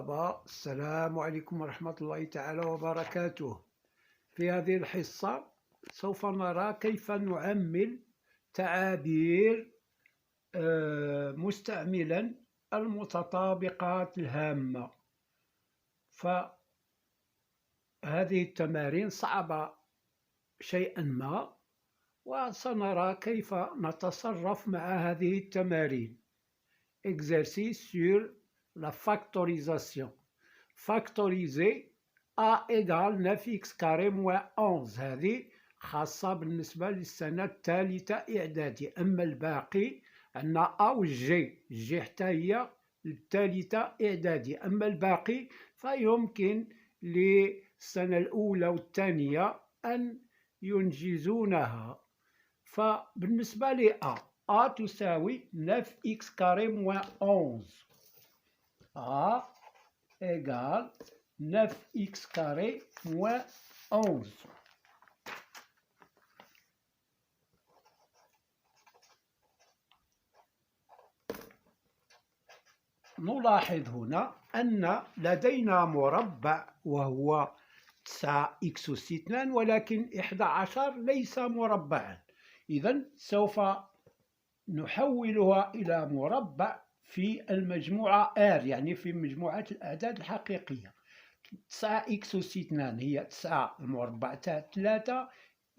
طلبة، السلام عليكم ورحمة الله تعالى وبركاته. في هذه الحصة سوف نرى كيف نعمل تعابير مستعملا المتطابقات الهامة. فهذه التمارين صعبة شيئا ما، وسنرى كيف نتصرف مع هذه التمارين. Exercice sur la factorisation. Factoriser a égale 9x carré moins 11. هذه خاصة بالنسبة للسنة الثالثة إعدادي. أما الباقي عندنا A و G حتى هي الثالثة إعدادي. أما الباقي فيمكن للسنة الأولى والثانية أن ينجزونها. فبالنسبة ل A تساوي 9x carré moins 11. A égale 9x carré moins 11. نلاحظ هنا أن لدينا مربع وهو 9x أس 2، ولكن 11 ليس مربعا. إذن سوف نحولها إلى مربع في المجموعة R، يعني في مجموعة الأعداد الحقيقية. 9x أس 2 هي 9 المربع تاع 3،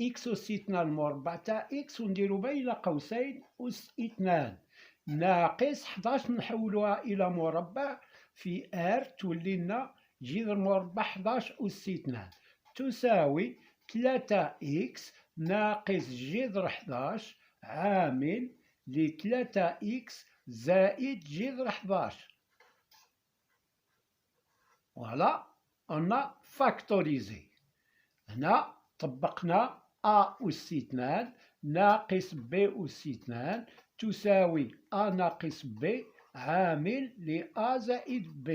x أس 2 المربع تاع x، ونديرو بين قوسين أس 2 ناقص 11 نحولها إلى مربع في R، تولي لنا جذر مربع 11 أس 2 تساوي 3x ناقص جذر 11 عامل ل 3x زائد جذر 11. فوالا on a factorisé. هنا طبقنا a أس 2 ناقص b أس 2 تساوي a ناقص b عامل ل a زائد b.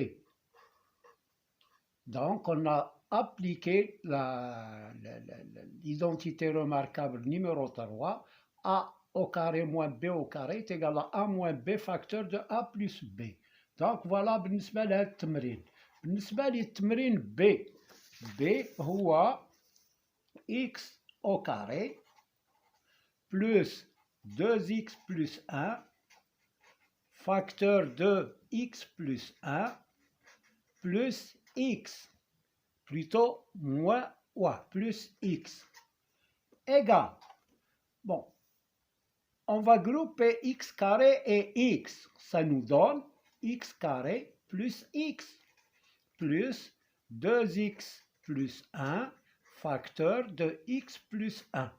Donc on a appliqué l'identité remarquable numéro 3. A au carré moins b au carré est égal à a moins b facteur de a plus b. Donc voilà بالنسبة لهذا التمرين. بالنسبة للتمرين b هو x au carré plus 2x plus 1 facteur de x plus 1 plus x, plutôt moins plus x égale. Bon, on va grouper x carré et x. Ça nous donne x carré plus x plus 2x plus 1 facteur de x plus 1.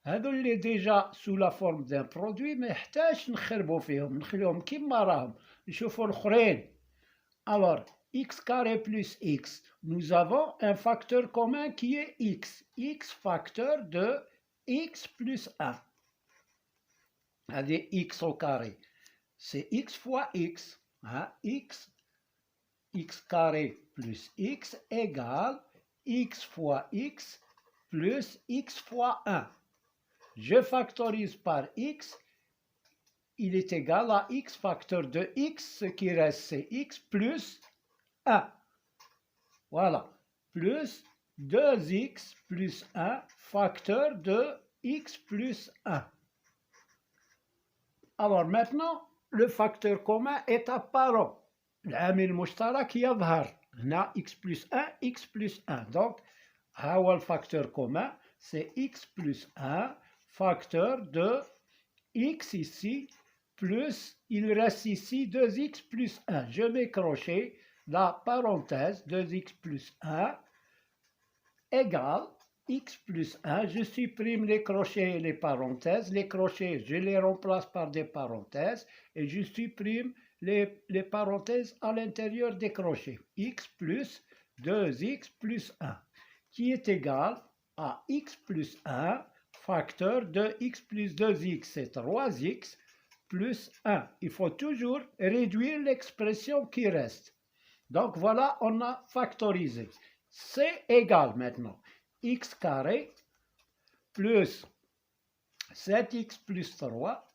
هذو اللي ديجا sous la forme d'un produit ما يحتاج نخربوا فيهم، نخليهم كيما راهم. نشوفوا الآخرين. Alors x carré plus x, nous avons un facteur commun qui est x. x facteur de x plus 1. Allez, x au carré, c'est x fois x. Hein? x carré plus x égale x fois x plus x fois 1. Je factorise par x, il est égal à x facteur de x, ce qui reste c'est x plus 1. Voilà, plus 2x plus 1 facteur de x plus 1. Alors maintenant, le facteur commun est apparent. العامل المشترك يظهر. هنا x plus 1, x plus 1. Donc, ها هو الفاكتور commun, c'est x plus 1 facteur de x ici, plus, il reste ici 2x plus 1. Je mets crochet, la parenthèse, 2x plus 1 égale x plus 1. Je supprime les crochets et les parenthèses. Les crochets, je les remplace par des parenthèses et je supprime les parenthèses à l'intérieur des crochets. X plus 2x plus 1 qui est égal à x plus 1 facteur de x plus 2x, c'est 3x plus 1. Il faut toujours réduire l'expression qui reste. Donc voilà, on a factorisé. C'est égal maintenant x carré plus 7x plus 3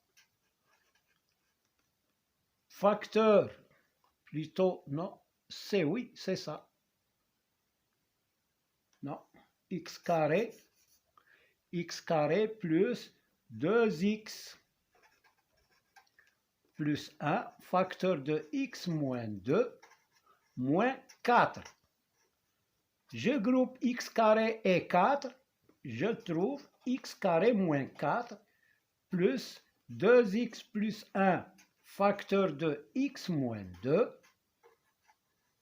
facteur, plutôt non, c'est oui, c'est ça. Non, x carré plus 2x plus 1, facteur de x moins 2, moins 4. Je groupe x carré et 4, je trouve x carré moins 4 plus 2x plus 1, facteur de x moins 2.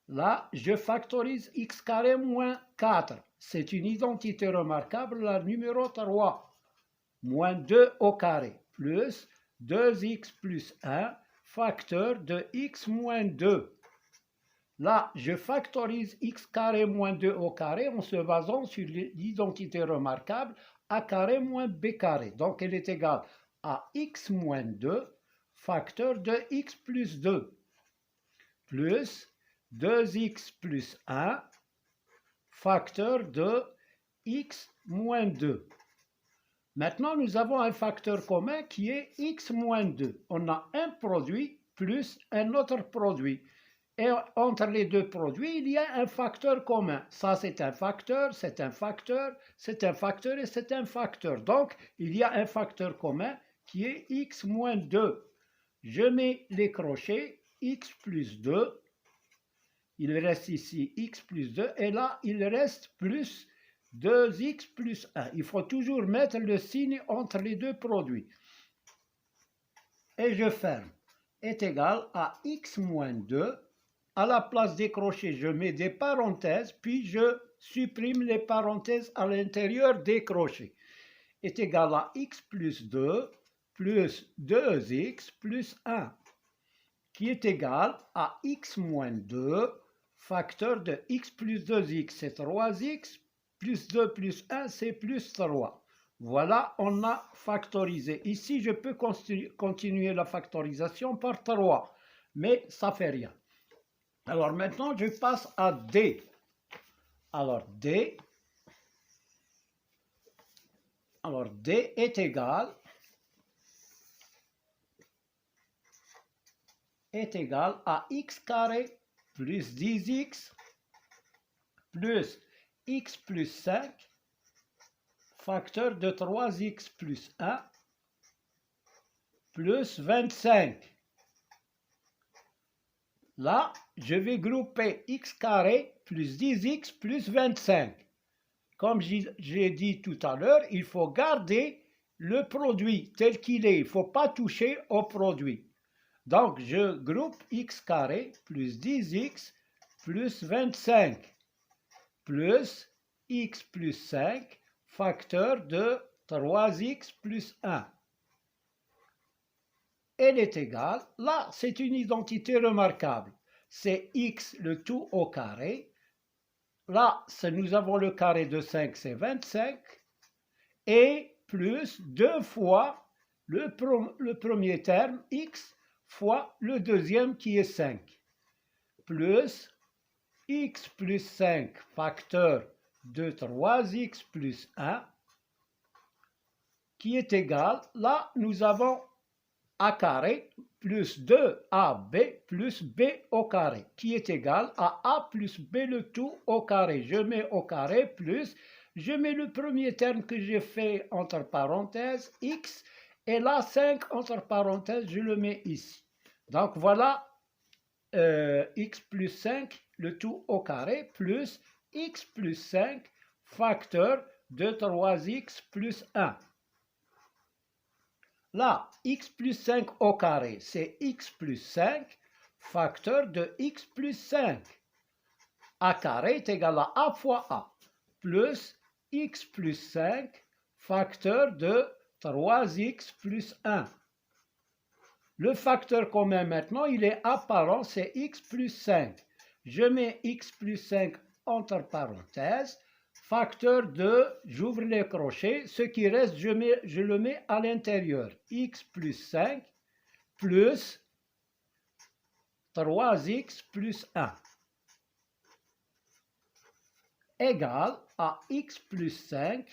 Là, je factorise x carré moins 4. C'est une identité remarquable, la numéro 3. Moins 2 au carré plus 2x plus 1, facteur de x moins 2. Là, je factorise x carré moins 2 au carré en se basant sur l'identité remarquable a carré moins b carré. Donc, elle est égale à x moins 2, facteur de x plus 2, plus 2x plus 1, facteur de x moins 2. Maintenant, nous avons un facteur commun qui est x moins 2. On a un produit plus un autre produit. Et entre les deux produits, il y a un facteur commun. Ça, c'est un facteur, c'est un facteur, c'est un facteur et c'est un facteur. Donc, il y a un facteur commun qui est x moins 2. Je mets les crochets, x plus 2. Il reste ici x plus 2 et là, il reste plus 2x plus 1. Il faut toujours mettre le signe entre les deux produits. Et je ferme. Est égal à x moins 2. À la place des crochets, je mets des parenthèses, puis je supprime les parenthèses à l'intérieur des crochets. Est égal à x plus 2 plus 2x plus 1, qui est égal à x moins 2, facteur de x plus 2x, c'est 3x, plus 2 plus 1, c'est plus 3. Voilà, on a factorisé. Ici, je peux continuer la factorisation par 3, mais ça ne fait rien. Alors maintenant, je passe à D. Alors D est égal à x carré plus 10x plus x plus 5, facteur de 3x plus 1 plus 25. Là, je vais grouper x carré plus 10x plus 25. Comme j'ai dit tout à l'heure, il faut garder le produit tel qu'il est. Il ne faut pas toucher au produit. Donc, je groupe x carré plus 10x plus 25 plus x plus 5, facteur de 3x plus 1. Elle est égale, là c'est une identité remarquable, c'est x le tout au carré, là nous avons le carré de 5, c'est 25, et plus 2 fois le premier terme, x, fois le deuxième qui est 5, plus x plus 5 facteur de 3x plus 1, qui est égal, là nous avons a carré plus 2ab plus b au carré, qui est égal à a plus b le tout au carré. Je mets au carré plus, je mets le premier terme que j'ai fait entre parenthèses, x, et là 5 entre parenthèses, je le mets ici. Donc voilà x plus 5, le tout au carré, plus x plus 5, facteur de 3x plus 1. Là, x plus 5 au carré, c'est x plus 5, facteur de x plus 5. A carré est égal à a fois a, plus x plus 5, facteur de 3x plus 1. Le facteur commun maintenant, il est apparent, c'est x plus 5. Je mets x plus 5 entre parenthèses, facteur de, j'ouvre les crochets, ce qui reste, je le mets à l'intérieur. X plus 5 plus 3x plus 1 égale à x plus 5,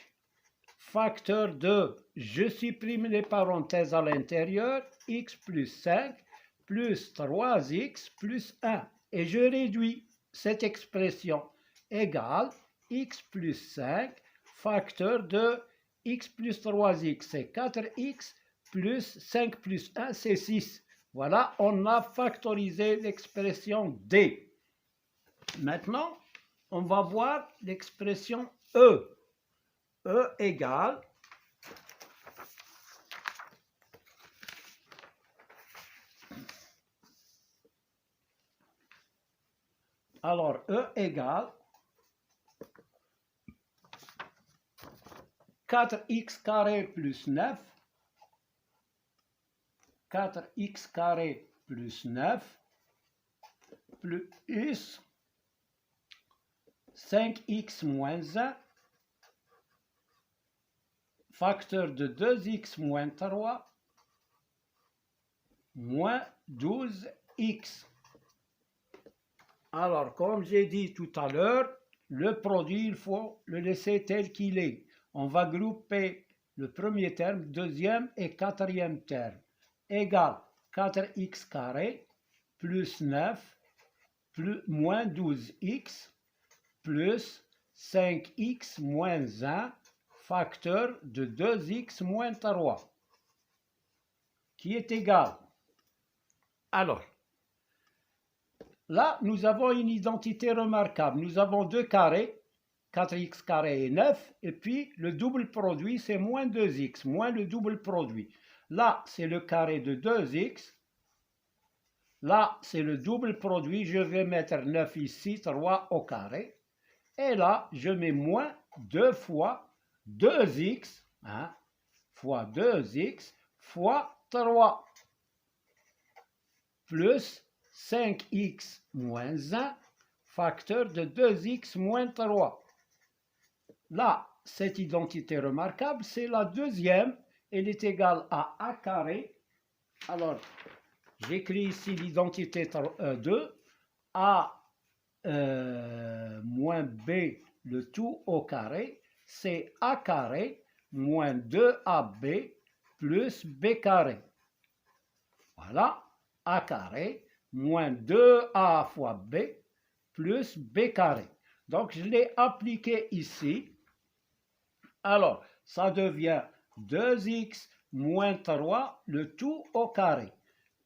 facteur de, je supprime les parenthèses à l'intérieur, x plus 5 plus 3x plus 1. Et je réduis. cette expression égale x plus 5 facteur de x plus 3x, c'est 4x plus 5 plus 1, c'est 6. Voilà, on a factorisé l'expression D. Maintenant, on va voir l'expression E. E égale alors E égale 4x carré plus 9, 4x carré plus 9, plus 5x moins 1, facteur de 2x moins 3, moins 12x. Alors, comme j'ai dit tout à l'heure, le produit, il faut le laisser tel qu'il est. On va grouper le premier terme, deuxième et quatrième terme. Égal 4x carré plus 9 plus moins 12x plus 5x moins 1 facteur de 2x moins 3 qui est égal. Alors, là, nous avons une identité remarquable. Nous avons deux carrés, 4x carré et 9, et puis le double produit, c'est moins 2x, moins le double produit. Là, c'est le carré de 2x. Là, c'est le double produit. Je vais mettre 9 ici, 3 au carré. Et là, je mets moins 2 fois 2x, hein, fois 2x, fois 3, plus 5x moins 1, facteur de 2x moins 3. Là, cette identité remarquable, c'est la deuxième. Elle est égale à a carré. Alors, j'écris ici l'identité 2. A moins b, le tout au carré, c'est a carré moins 2ab plus b carré. Voilà, a carré moins 2a fois b plus b carré. Donc, je l'ai appliqué ici. Alors, ça devient 2x moins 3, le tout au carré,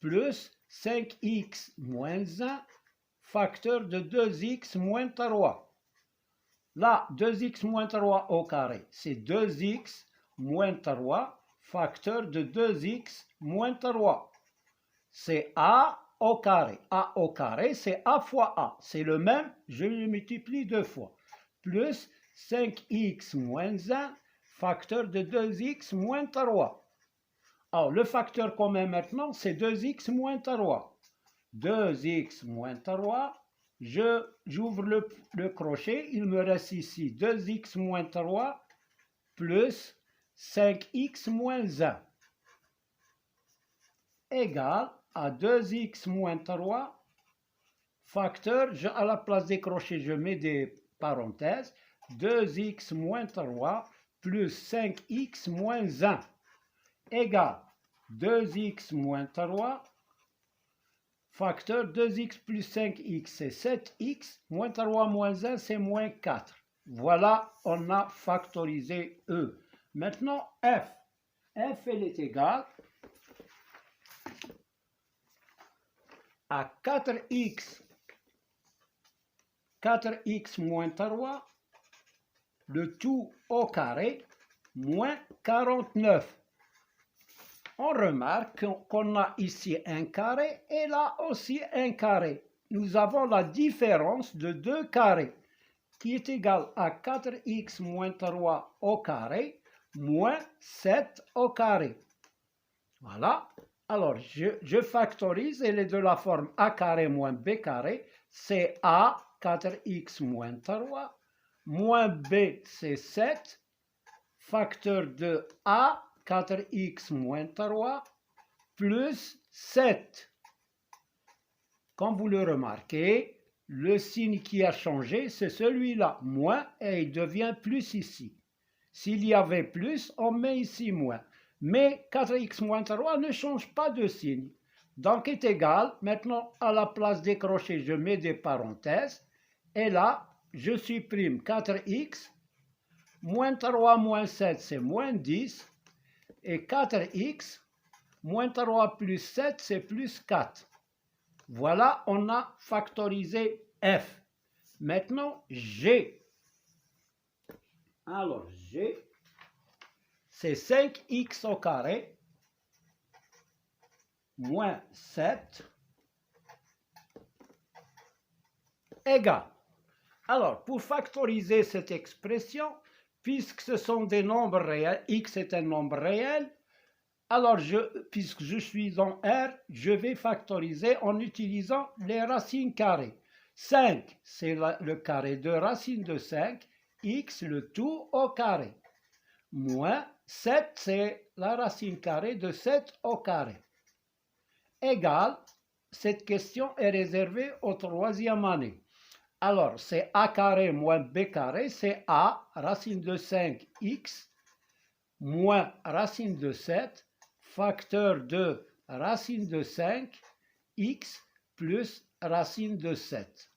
plus 5x moins 1, facteur de 2x moins 3. Là, 2x moins 3 au carré, c'est 2x moins 3, facteur de 2x moins 3. C'est a au carré. A au carré, c'est a fois a. C'est le même, je le multiplie deux fois. Plus 5x moins 1, facteur de 2x moins 3. Alors, le facteur commun maintenant, c'est 2x moins 3. 2x moins 3, j'ouvre le crochet, il me reste ici 2x moins 3 plus 5x moins 1 égale à 2x moins 3, facteur, à la place des crochets, je mets des parenthèses, 2x moins 3 plus 5x moins 1 égale 2x moins 3, facteur 2x plus 5x, c'est 7x, moins 3 moins 1, c'est moins 4. Voilà, on a factorisé E. Maintenant, F. F, elle est égale à 4x moins 3, le tout au carré, moins 49. On remarque qu'on a ici un carré et là aussi un carré. Nous avons la différence de deux carrés qui est égale à 4x moins 3 au carré moins 7 au carré. Voilà. Alors, je factorise, elle est de la forme a carré moins b carré. C'est a, 4x moins 3, moins b, c'est 7, facteur de a, 4x moins 3, plus 7. Comme vous le remarquez, le signe qui a changé, c'est celui-là, moins, et il devient plus ici. S'il y avait plus, on met ici moins. Mais 4x moins 3 ne change pas de signe. Donc est égal, maintenant à la place des crochets, je mets des parenthèses, Et là, je supprime 4x, moins 3 moins 7, c'est moins 10, et 4x, moins 3 plus 7, c'est plus 4. Voilà, on a factorisé f. Maintenant, g. Alors, g, c'est 5x au carré, moins 7, égale. Alors, pour factoriser cette expression, puisque ce sont des nombres réels, x est un nombre réel, alors puisque je suis dans R, je vais factoriser en utilisant les racines carrées. 5, c'est le carré de racine de 5, x, le tout au carré. Moins 7, c'est la racine carrée de 7 au carré. Égal, cette question est réservée au troisième année. Alors, c'est a carré moins b carré, c'est a, racine de 5x, moins racine de 7, facteur de racine de 5, x, plus racine de 7.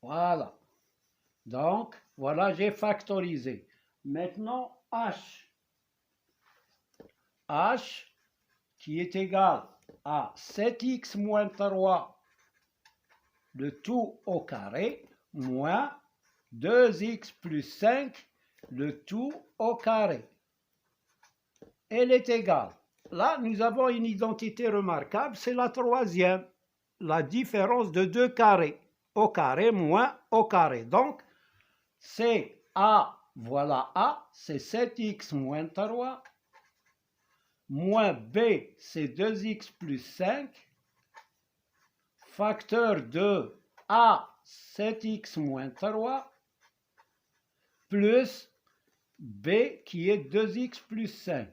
Voilà. Donc, voilà, j'ai factorisé. Maintenant, h. h qui est égal à 7x moins 3, le tout au carré, moins 2x plus 5, le tout au carré. Elle est égale. Là, nous avons une identité remarquable, c'est la troisième. La différence de deux carrés. Au carré moins au carré. Donc, c'est A, voilà A, c'est 7x moins 3, moins B, c'est 2x plus 5, facteur de A, 7x moins 3, plus B qui est 2x plus 5.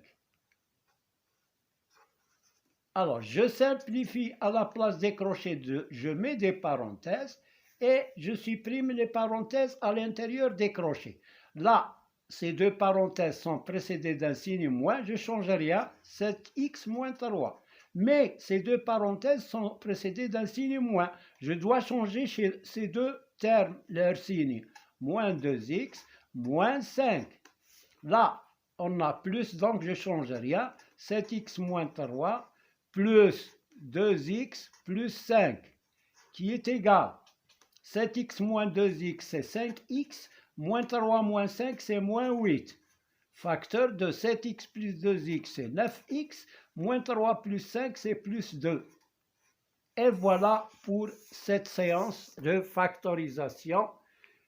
Alors, je simplifie à la place des crochets, je mets des parenthèses et je supprime les parenthèses à l'intérieur des crochets. Là, ces deux parenthèses sont précédées d'un signe moins, je ne change rien, 7x moins 3. Mais ces deux parenthèses sont précédées d'un signe moins. Je dois changer chez ces deux termes leur signe. Moins 2x, moins 5. Là, on a plus, donc je ne change rien. 7x moins 3 plus 2x plus 5, qui est égal. 7x moins 2x, c'est 5x, moins 3 moins 5, c'est moins 8. Facteur de 7x plus 2x, c'est 9x, moins 3 plus 5, c'est plus 2. Et voilà pour cette séance de factorisation.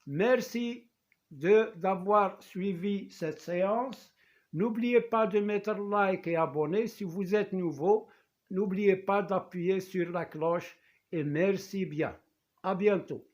Merci d'avoir suivi cette séance. N'oubliez pas de mettre like et abonner si vous êtes nouveau. N'oubliez pas d'appuyer sur la cloche et merci bien. À bientôt.